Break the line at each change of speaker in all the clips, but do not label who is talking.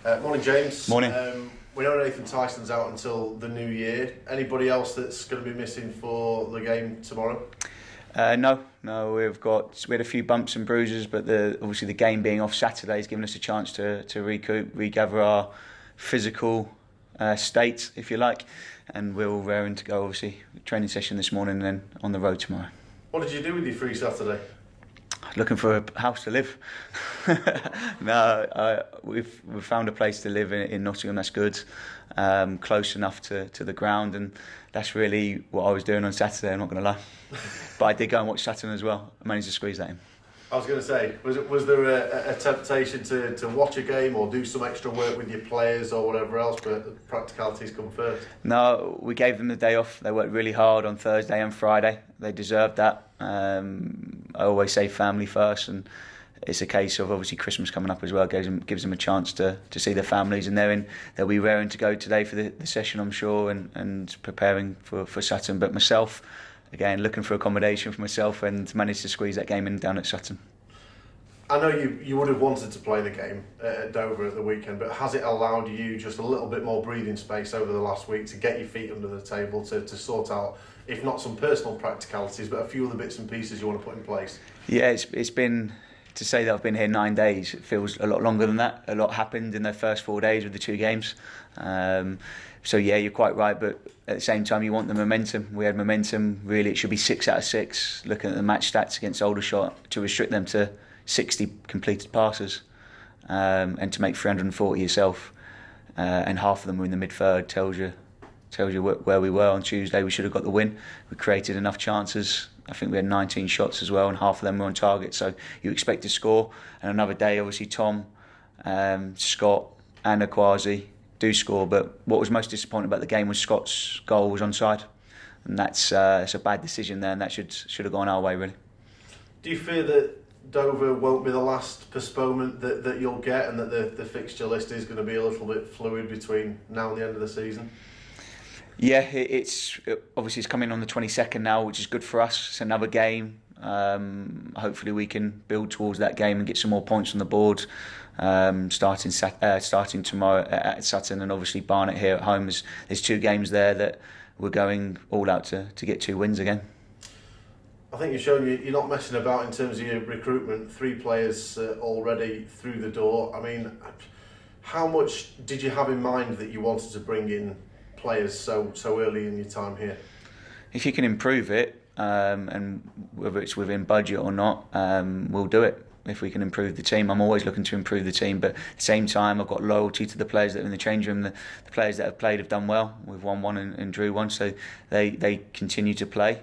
Morning, James.
Morning.
We know Nathan Tyson's out until the new year. Anybody else that's going to be missing for the game tomorrow?
No. We had a few bumps and bruises, but obviously the game being off Saturday has given us a chance to recoup, regather our physical state, if you like, and we're all raring to go. Obviously, training session this morning, and then on the road tomorrow.
What did you do with your free Saturday?
Looking for a house to live. We've found a place to live in Nottingham. That's good, close enough to the ground, and that's really what I was doing on Saturday. I'm not going to lie, but I did go and watch Sutton as well. I managed to squeeze that in.
I was going to say, was there a temptation to watch a game or do some extra work with your players or whatever else, but the practicalities come first?
No, we gave them the day off. They worked really hard on Thursday and Friday. They deserved that. I always say family first, and it's a case of obviously Christmas coming up as well. Gives them a chance to see their families, and they'll be raring to go today for the session, I'm sure, and preparing for Sutton. But myself, again, looking for accommodation for myself and managed to squeeze that game in down at Sutton.
I know you would have wanted to play the game at Dover at the weekend, but has it allowed you just a little bit more breathing space over the last week to get your feet under the table, to sort out, if not some personal practicalities, but a few other bits and pieces you want to put in place? Yeah,
it's been, to say that I've been here 9 days, it feels a lot longer than that. A lot happened in the first 4 days with the 2 games. So yeah, you're quite right, but at the same time you want the momentum. We had momentum, really it should be 6 out of 6, looking at the match stats against Aldershot, to restrict them to 60 completed passes, and to make 340 yourself, and half of them were in the mid-third, tells you where we were on Tuesday. We should have got the win. We created enough chances. I think we had 19 shots as well, and half of them were on target, so you expect to score. And another day, obviously Tom, Scott and Akwasi do score, but what was most disappointing about the game was Scott's goal was onside, and that's a bad decision there, and that should have gone our way, really.
Do you fear that Dover won't be the last postponement that you'll get, and that the fixture list is going to be a little bit fluid between now and the end of the season?
Yeah, it's coming on the 22nd now, which is good for us. It's another game. Hopefully we can build towards that game and get some more points on the board. Starting tomorrow at Sutton, and obviously Barnet here at home. There's 2 games there that we're going all out to get 2 wins again.
I think you've shown you're not messing about in terms of your recruitment. 3 players already through the door. I mean, how much did you have in mind that you wanted to bring in players so early in your time here?
If you can improve it, and whether it's within budget or not, we'll do it. If we can improve the team, I'm always looking to improve the team, but at the same time I've got loyalty to the players that are in the change room. The players that have played have done well. We've won 1 and drew 1, so they continue to play.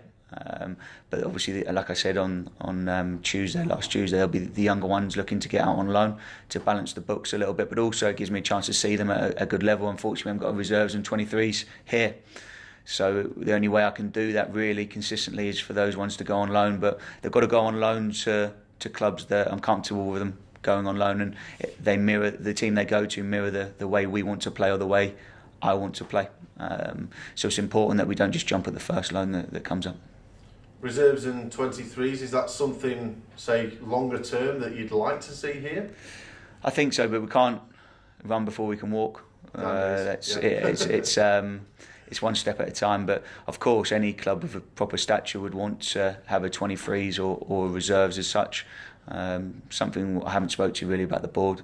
But obviously, like I said on last Tuesday, there'll be the younger ones looking to get out on loan to balance the books a little bit, but also it gives me a chance to see them at a good level. Unfortunately, I've got reserves and 23s here, so the only way I can do that really consistently is for those ones to go on loan, but they've got to go on loan to clubs that I'm comfortable with them going on loan, and they mirror the team they go to, mirror the way we want to play or the way I want to play. So it's important that we don't just jump at the first loan that comes up.
Reserves and 23s, is that something, say, longer term that you'd like to see here?
I think so, but we can't run before we can walk. It's one step at a time, but of course any club with a proper stature would want to have a 23s or reserves as such. Something I haven't spoke to really about the board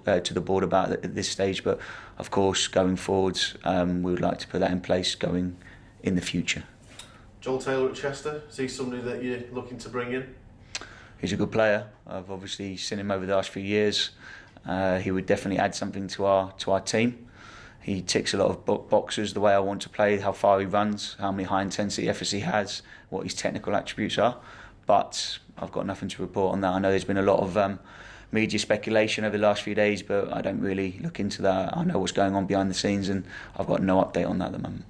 about at this stage, but of course going forwards we would like to put that in place going in the future.
Joel Taylor at Chester, is he somebody that you're looking to bring in?
He's a good player. I've obviously seen him over the last few years. He would definitely add something to our team. He ticks a lot of boxes, the way I want to play, how far he runs, how many high intensity efforts he has, what his technical attributes are. But I've got nothing to report on that. I know there's been a lot of media speculation over the last few days, but I don't really look into that. I know what's going on behind the scenes, and I've got no update on that at the moment.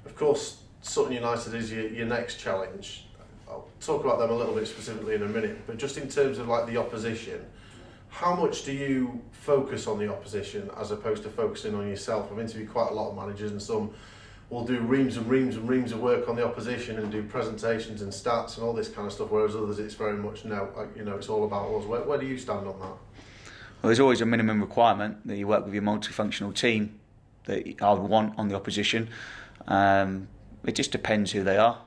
Of course, Sutton United is your next challenge. I'll talk about them a little bit specifically in a minute, but just in terms of like the opposition, how much do you focus on the opposition as opposed to focusing on yourself? I've interviewed quite a lot of managers, and some will do reams and reams and reams of work on the opposition and do presentations and stats and all this kind of stuff, whereas others it's very much it's all about us. Where do you stand on that?
Well, there's always a minimum requirement that you work with your multifunctional team that I would want on the opposition. It just depends who they are,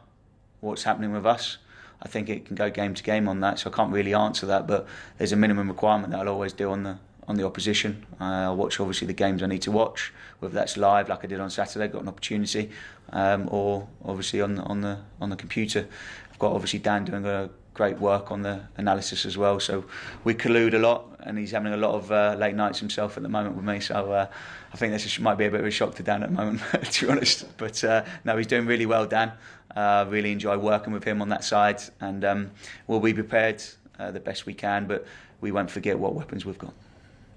what's happening with us. I think it can go game to game on that, so I can't really answer that. But there's a minimum requirement that I'll always do on the opposition. I'll watch obviously the games I need to watch, whether that's live like I did on Saturday, got an opportunity, or obviously on the computer. I've got obviously Dan doing a great work on the analysis as well. So we collude a lot, and he's having a lot of late nights himself at the moment with me. So I think this might be a bit of a shock to Dan at the moment, to be honest. But no, he's doing really well, Dan. Really enjoy working with him on that side, and we'll be prepared the best we can, but we won't forget what weapons we've got.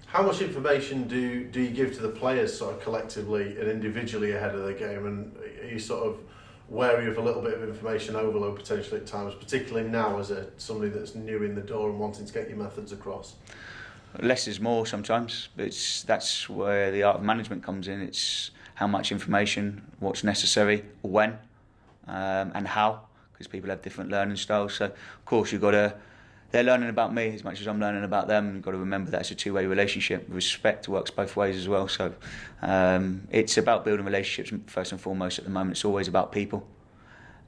How much information do you give to the players sort of collectively and individually ahead of the game, and are you sort of wary of a little bit of information overload potentially at times, particularly now as somebody that's new in the door and wanting to get your methods across?
Less is more sometimes, but that's where the art of management comes in. It's how much information, what's necessary, when, and how, because people have different learning styles. So of course they're learning about me as much as I'm learning about them. You've got to remember that it's a two-way relationship. Respect works both ways as well. So it's about building relationships first and foremost at the moment. It's always about people,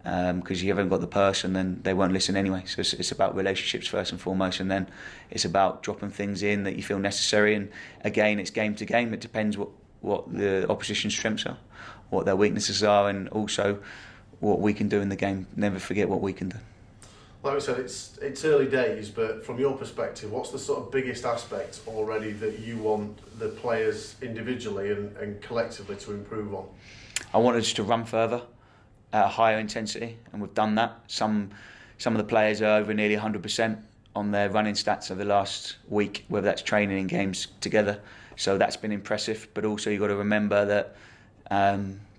because you haven't got the person, then they won't listen anyway. So it's about relationships first and foremost, and then it's about dropping things in that you feel necessary. And again, it's game to game. It depends what the opposition's strengths are, what their weaknesses are, and also what we can do in the game. Never forget what we can do.
Like we said, it's early days, but from your perspective, what's the sort of biggest aspect already that you want the players individually and collectively to improve on?
I want us to run further at a higher intensity, and we've done that. Some of the players are over nearly 100% on their running stats over the last week, whether that's training and games together. So that's been impressive, but also you've got to remember that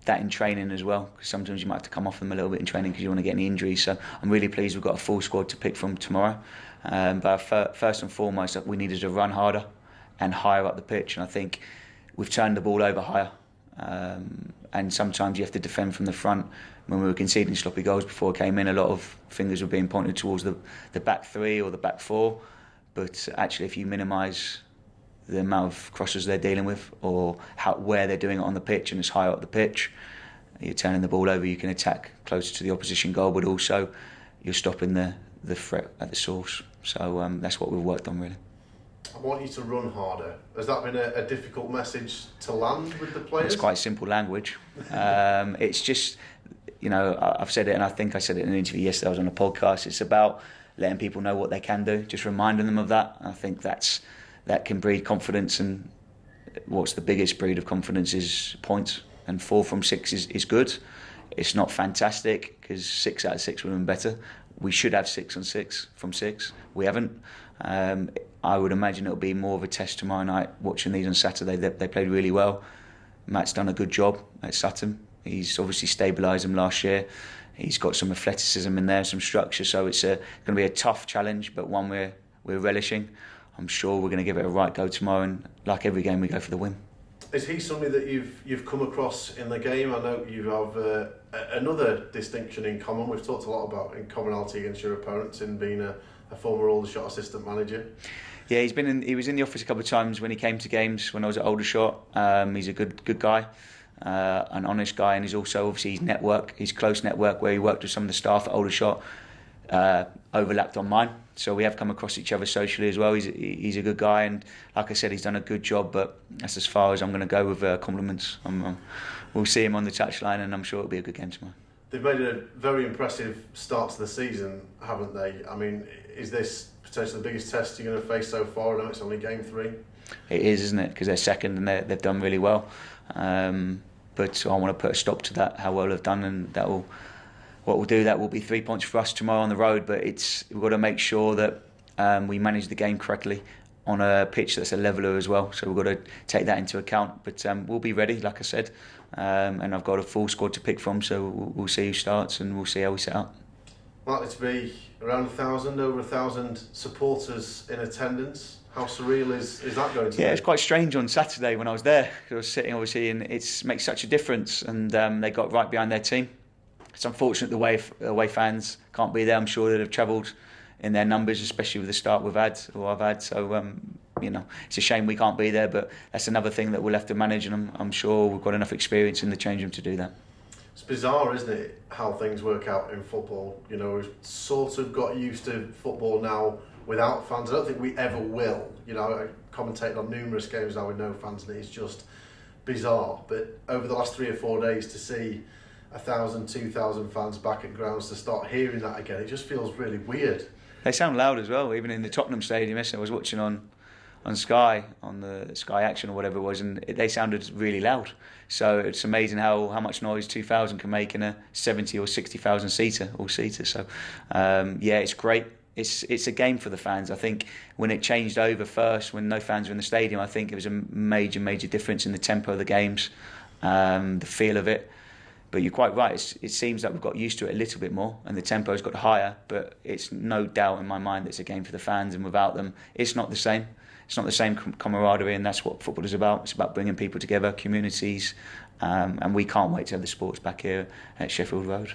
that in training as well, because sometimes you might have to come off them a little bit in training because you want to get any injuries. So I'm really pleased we've got a full squad to pick from tomorrow. But first and foremost, we needed to run harder and higher up the pitch, and I think we've turned the ball over higher. And sometimes you have to defend from the front. When we were conceding sloppy goals before I came in, a lot of fingers were being pointed towards the back three or the back four. But actually, if you minimise the amount of crosses they're dealing with, or where they're doing it on the pitch, and it's higher up the pitch, you're turning the ball over. You can attack closer to the opposition goal, but also you're stopping the threat at the source. So that's what we've worked on, really.
I want you to run harder. Has that been a difficult message to land with the players?
It's quite simple language. It's just, I've said it, and I think I said it in an interview yesterday. I was on a podcast. It's about letting people know what they can do, just reminding them of that. I think that can breed confidence, and what's the biggest breed of confidence is points, and 4 from 6 is good. It's not fantastic, because 6 out of 6 would have been better. We should have 6 on 6 from 6. We haven't. I would imagine it'll be more of a test tomorrow night. Watching these on Saturday, they played really well. Matt's done a good job at Sutton. He's obviously stabilised them last year. He's got some athleticism in there, some structure. So it's going to be a tough challenge, but one we're relishing. I'm sure we're going to give it a right go tomorrow, and like every game, we go for the win.
Is he somebody that you've come across in the game? I know you have another distinction in common. We've talked a lot about in commonality against your opponents in being a former Aldershot assistant manager.
Yeah, he was in the office a couple of times when he came to games when I was at Aldershot. He's a good guy, an honest guy, and he's also obviously his close network where he worked with some of the staff at Aldershot overlapped on mine. So we have come across each other socially as well. He's a good guy, and like I said, he's done a good job, but that's as far as I'm going to go with compliments. We'll see him on the touchline, and I'm sure it'll be a good game tomorrow.
They've made a very impressive start to the season, haven't they? I mean, is this potentially the biggest test you're going to face so far? I know it's only game 3.
It is, isn't it? Because they're second and they've done really well. But I want to put a stop to that, how well they've done, and what we'll do, that will be 3 points for us tomorrow on the road. But we've got to make sure that we manage the game correctly on a pitch that's a leveller as well. So we've got to take that into account. But we'll be ready, like I said. And I've got a full squad to pick from, so we'll see who starts and we'll see how we set up.
Likely to be around 1,000, over 1,000 supporters in attendance. How surreal is that going to be?
Yeah, it's quite strange on Saturday when I was there, because I was sitting obviously, and it makes such a difference, and they got right behind their team. It's unfortunate the away fans can't be there. I'm sure they'd have travelled in their numbers, especially with the start I've had. So it's a shame we can't be there, but that's another thing that we'll have to manage, and I'm sure we've got enough experience in the change room to do that.
It's bizarre, isn't it, how things work out in football? We've sort of got used to football now without fans. I don't think we ever will. I commentated on numerous games now with no fans, and it's just bizarre. But over the last 3 or 4 days, to see 1,000, 2,000 fans back at grounds, to start hearing that again, it just feels really weird.
They sound loud as well, even in the Tottenham Stadium. I was watching on Sky, on the Sky Action or whatever it was, and they sounded really loud. So it's amazing how much noise 2,000 can make in a 70 or 60,000 seater, all-seater. So it's great. It's a game for the fans. I think when it changed over first, when no fans were in the stadium, I think it was a major difference in the tempo of the games, the feel of it. But you're quite right, it seems like we've got used to it a little bit more and the tempo's got higher, but it's no doubt in my mind that it's a game for the fans, and without them, it's not the same. It's not the same camaraderie, and that's what football is about. It's about bringing people together, communities, and we can't wait to have the sports back here at Sheffield Road.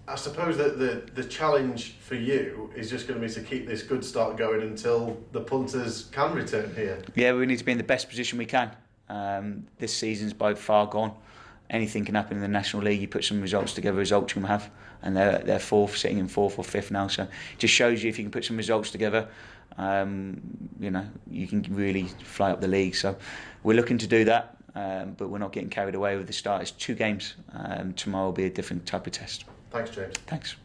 I suppose that the challenge for you is just going to be to keep this good start going until the punters can return here. Yeah,
we need to be in the best position we can. This season's by far gone. Anything can happen in the National League. You put some results together, results you can have, and they're fourth, sitting in fourth or fifth now. So it just shows you if you can put some results together, you can really fly up the league. So we're looking to do that, but we're not getting carried away with the start. It's 2 games. Tomorrow will be a different type of test.
Thanks, James.
Thanks.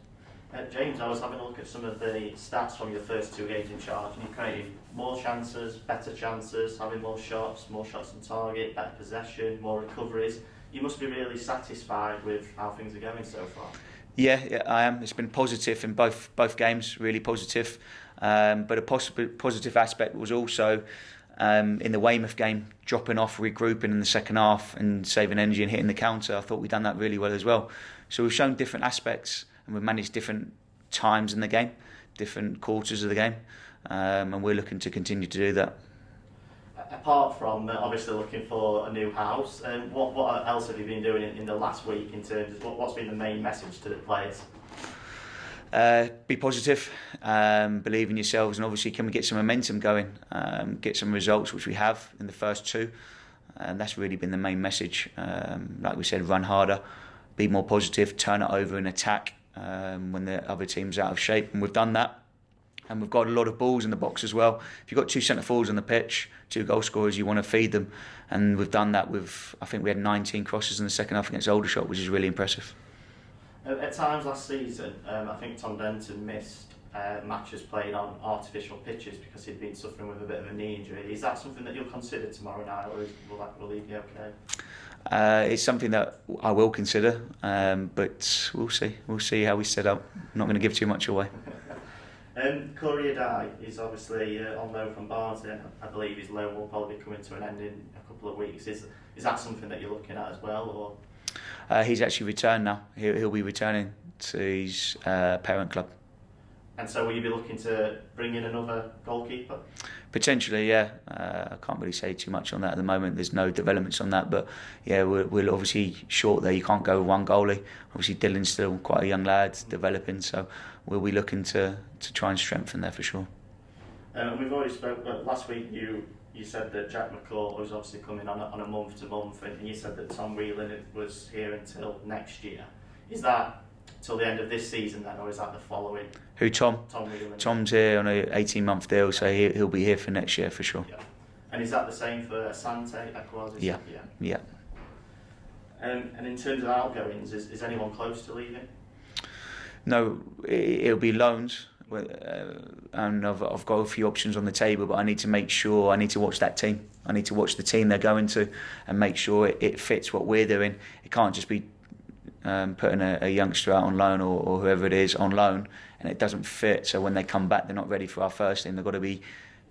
James, I was having a look at some of the stats from your first 2 games in charge, and you created more chances, better chances, having more shots on target, better possession, more recoveries. You must be really satisfied with how things are going so far.
Yeah, I am. It's been positive in both games, really positive. But a positive aspect was also in the Weymouth game, dropping off, regrouping in the second half and saving energy and hitting the counter. I thought we'd done that really well as well. So we've shown different aspects and we've managed different times in the game, different quarters of the game, and we're looking to continue to do that.
Apart from obviously looking for a new house, what else have you been doing in the last week in terms of what's been the main message to the players?
Be positive, believe in yourselves, and obviously can we get some momentum going, get some results, which we have in the first 2, and that's really been the main message. Like we said, run harder, be more positive, turn it over and attack when the other team's out of shape, and we've done that. And we've got a lot of balls in the box as well. If you've got 2 centre forwards on the pitch, 2 goal scorers, you want to feed them. And we've done that with, I think we had 19 crosses in the second half against Aldershot, which is really impressive.
At times last season, I think Tom Denton missed matches played on artificial pitches because he'd been suffering with a bit of a knee injury. Is that something that you'll consider tomorrow night, or will he be okay?
It's something that I will consider, but we'll see. We'll see how we set up. I'm not going to give too much away.
Corey Adai is obviously on loan from Barnsley. I believe his loan will probably be coming to an end in a couple of weeks. Is that something that you're looking at as well, or?
He's actually returned now. He'll be returning to his parent club.
And so will you be looking to bring in another goalkeeper?
Potentially, yeah. I can't really say too much on that at the moment. There's no developments on that, but yeah, we're obviously short there. You can't go with one goalie. Obviously, Dylan's still quite a young lad, developing, so we'll be looking to try and strengthen there for sure.
We've already spoke, but last week you said that Jack McCall was obviously coming on a month to month, and you said that Tom Whelan was here until next year. Is that till the end of this season then, or is that the following?
Who, Tom?
Tom Whelan.
Tom's here on an 18-month deal, so he'll be here for next year for sure.
Yeah. And is that the same for Asante?
Yeah.
And in terms of outgoings, is anyone close to leaving?
No, it'll be loans. And I've got a few options on the table, but I need to make sure, I need to watch that team. I need to watch the team they're going to and make sure it fits what we're doing. It can't just be putting a youngster out on loan or whoever it is on loan and it doesn't fit. So when they come back, they're not ready for our first team. They've got to be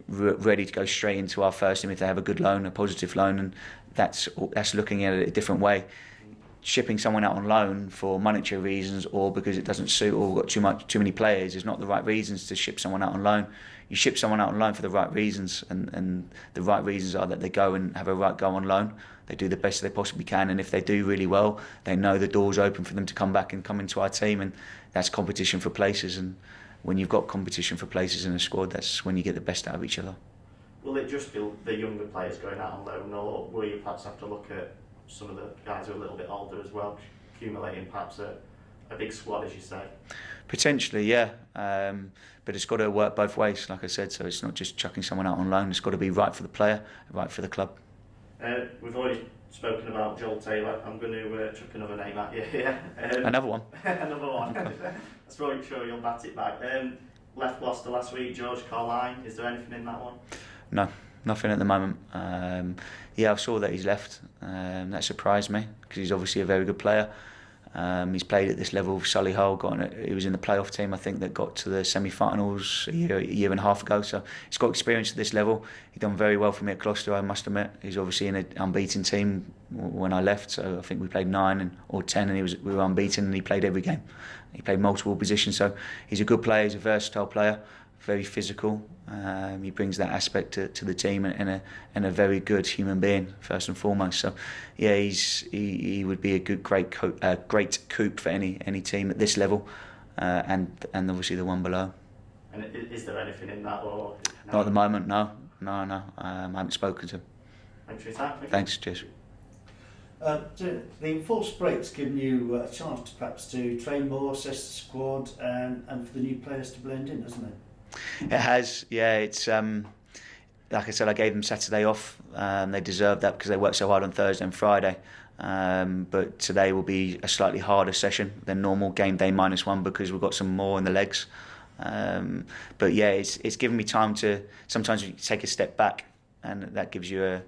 ready to go straight into our first team if they have a good loan, a positive loan, and that's looking at it a different way. Shipping someone out on loan for monetary reasons or because it doesn't suit or got too many players is not the right reasons to ship someone out on loan. You ship someone out on loan for the right reasons, and the right reasons are that they go and have a right go on loan. They do the best they possibly can, and if they do really well, they know the door's open for them to come back and come into our team, and that's competition for places. And when you've got competition for places in a squad, that's when you get the best out of each other.
will it just be the younger players going out on loan, or will you perhaps have to look at some of the guys who are a little bit older as well, accumulating perhaps a big squad, as you say?
Potentially, yeah. But it's got to work both ways, like I said. So it's not just chucking someone out on loan. It's got to be right for the player, right for the club.
We've already spoken about Joel Taylor. I'm going to chuck another name at you here.
Another one.
Another one. Let's probably sure you'll bat it back. Left Gloucester last week, George Carline. Is there anything in that one?
No, nothing at the moment. Yeah, I saw that he's left. That surprised me because he's obviously a very good player. He's played at this level with Solihull. He was in the playoff team, I think, that got to the semi-finals a year and a half ago. So he's got experience at this level. He's done very well for me at Gloucester, I must admit. He's obviously in an unbeaten team when I left. So I think we played 9 or 10, and we were unbeaten, and he played every game. He played multiple positions. So he's a good player. He's a versatile player, very physical. He brings that aspect to the team, and a very good human being first and foremost. So, yeah, he would be a great coup for any team at this level, and obviously the one below.
And is there anything in that, or no?
Not at the moment, no. I haven't spoken to him.
Thanks for your time.
Thanks, cheers.
The enforced break's given you a chance perhaps to train more, assess the squad, and for the new players to blend in, hasn't it?
It has, yeah. It's like I said, I gave them Saturday off. They deserved that because they worked so hard on Thursday and Friday. But today will be a slightly harder session than normal, game day -1, because we've got some more in the legs. But yeah, it's given me time to sometimes you take a step back, and that gives you a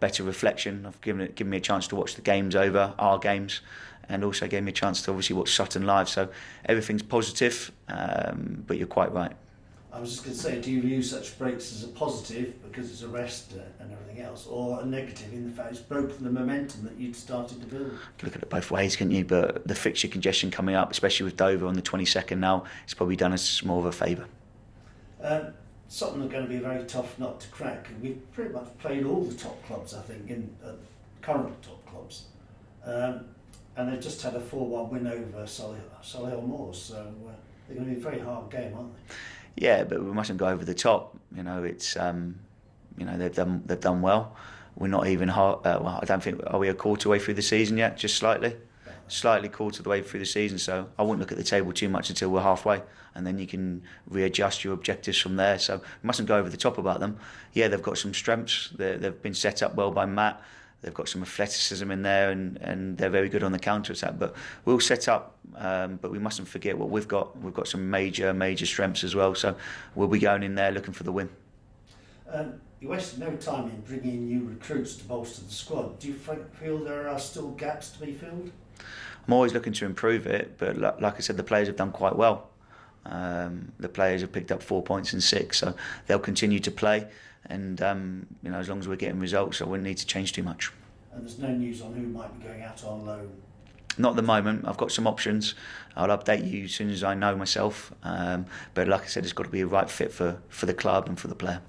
better reflection. I've given me a chance to watch the games over, our games, and also gave me a chance to obviously watch Sutton live. So everything's positive, but you're quite right.
I was just going to say, do you view such breaks as a positive because it's a rest and everything else, or a negative in the fact it's broken the momentum that you'd started to build?
You can look at it both ways, can't you? But the fixture congestion coming up, especially with Dover on the 22nd now, it's probably done us more of a favour.
Sutton are going to be a very tough nut to crack. We've pretty much played all the top clubs, I think, in current top clubs. And they've just had a 4-1 win over Solihull Moors, so they're going to be a very hard game, aren't they?
Yeah, but we mustn't go over the top. You know, it's they've done well. We're not even hard. Well, I don't think are we a quarter way through the season yet? Just slightly quarter the way through the season. So I wouldn't look at the table too much until we're halfway, and then you can readjust your objectives from there. So we mustn't go over the top about them. Yeah, they've got some strengths. They've been set up well by Matt. They've got some athleticism in there, and they're very good on the counter attack. But we'll set up. But we mustn't forget what we've got. We've got some major strengths as well. So we'll be going in there looking for the win.
You wasted no time in bringing in new recruits to bolster the squad. Do you feel there are still gaps to be filled?
I'm always looking to improve it, but like I said, the players have done quite well. The players have picked up 4 points in 6, so they'll continue to play. And as long as we're getting results, I wouldn't need to change too much.
And there's no news on who might be going out on loan?
Not at the moment. I've got some options. I'll update you as soon as I know myself. But like I said, it's got to be a right fit for the club and for the player.